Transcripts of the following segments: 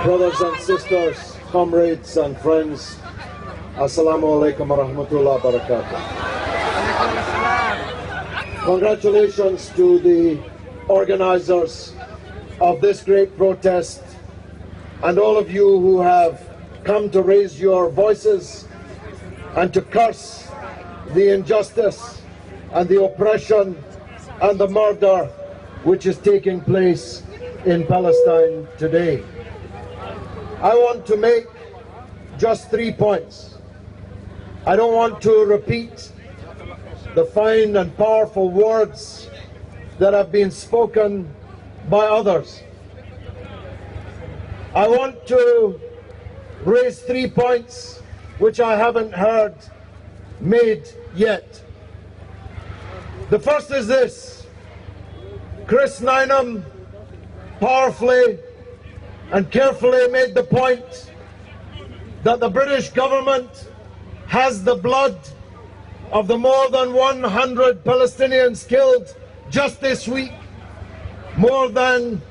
Brothers and sisters, comrades and friends, Assalamu alaikum wa rahmatullahi wa barakatuh. Congratulations to the organizers of this great protest and all of you who have come to raise your voices and to curse the injustice and the oppression and the murder which is taking place in Palestine today. I want to make just 3 points. I don't want to repeat the fine and powerful words that have been spoken by others. I want to raise 3 points which I haven't heard made yet. The first is this: Chris Nineham powerfully and carefully made the point that the British government has the blood of the more than 100 Palestinians killed just this week, more than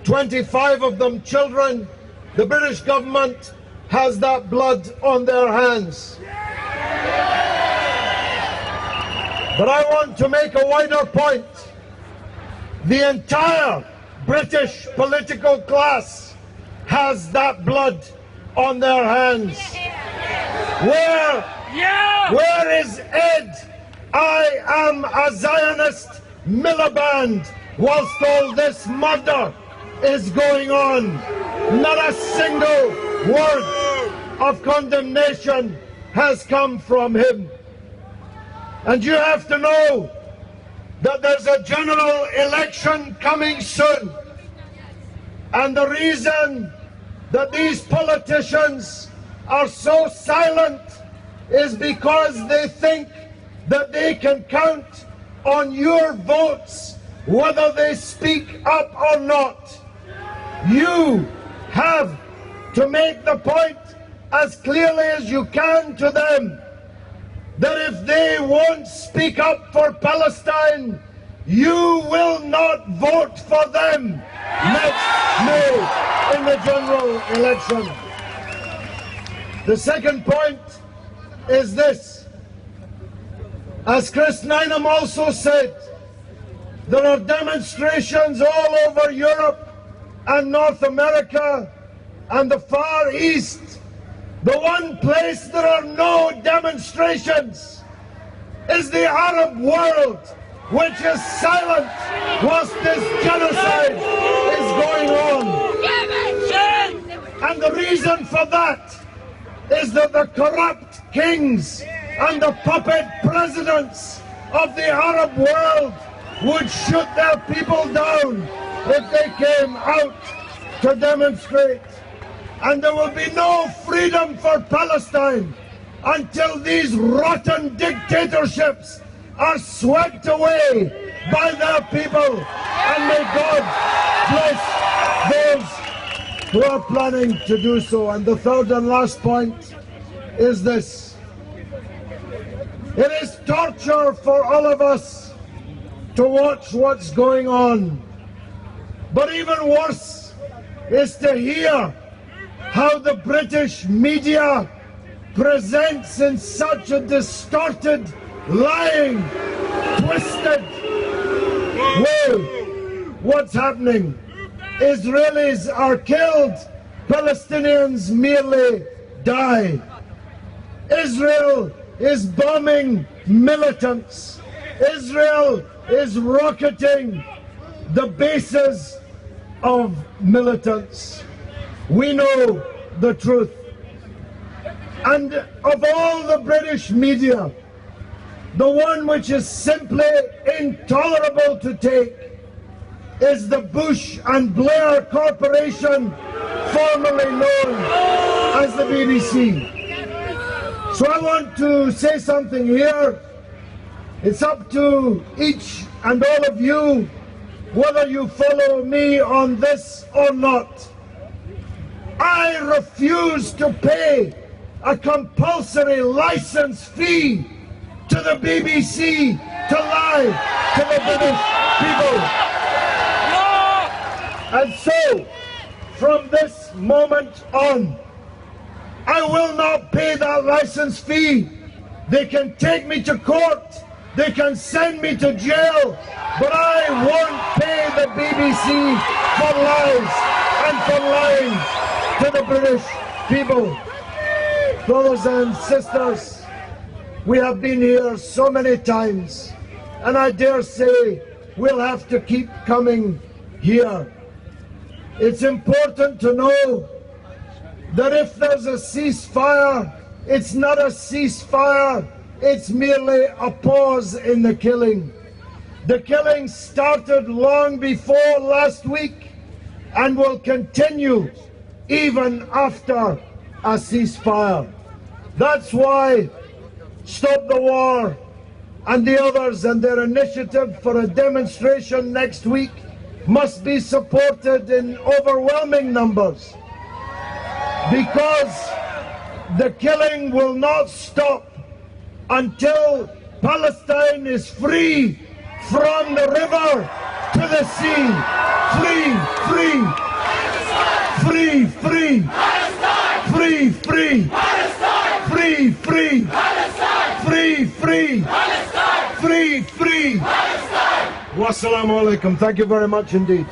25 of them children. The British government has that blood on their hands. But I want to make a wider point. The entire British political class has that blood on their hands. Where is Ed, I am a Zionist Miliband whilst all this murder is going on? Not a single word of condemnation has come from him. And you have to know that there's a general election coming soon. And the reason that these politicians are so silent is because they think that they can count on your votes whether they speak up or not. You have to make the point as clearly as you can to them that if they won't speak up for Palestine, you will not vote for them next May in the general election. The second point is this: as Chris Nineham also said, there are demonstrations all over Europe and North America and the Far East. The one place there are no demonstrations is the Arab world, which is silent whilst this genocide is going on. And the reason for that is that the corrupt kings and the puppet presidents of the Arab world would shoot their people down if they came out to demonstrate. And there will be no freedom for Palestine until these rotten dictatorships are swept away by their people. And may God bless those who are planning to do so. And the third and last point is this: it is torture for all of us to watch what's going on. But even worse is to hear how the British media presents in such a distorted, lying, twisted way what's happening. Israelis are killed, Palestinians merely die. Israel is bombing militants. Israel is rocketing the bases of militants. We know the truth. And of all the British media, the one which is simply intolerable to take is the Bush and Blair Corporation, formerly known as the BBC. So I want to say something here. It's up to each and all of you whether you follow me on this or not. I refuse to pay a compulsory license fee to the BBC to lie to the British people. And so, from this moment on. I will not pay that license fee. They can take me to court, they can send me to jail, but I won't pay the BBC for lies and for lying to the British people. Brothers and sisters, we have been here so many times, and I dare say we'll have to keep coming here. It's important to know that if there's a ceasefire, it's not a ceasefire, it's merely a pause in the killing. The killing started long before last week and will continue even after a ceasefire. That's why Stop the War and the others and their initiative for a demonstration next week must be supported in overwhelming numbers, because the killing will not stop until Palestine is free from the river to the sea. Free, free, free, free, free, free, free, free, free, free, free, free. Wassalamu alaikum. Thank you very much indeed.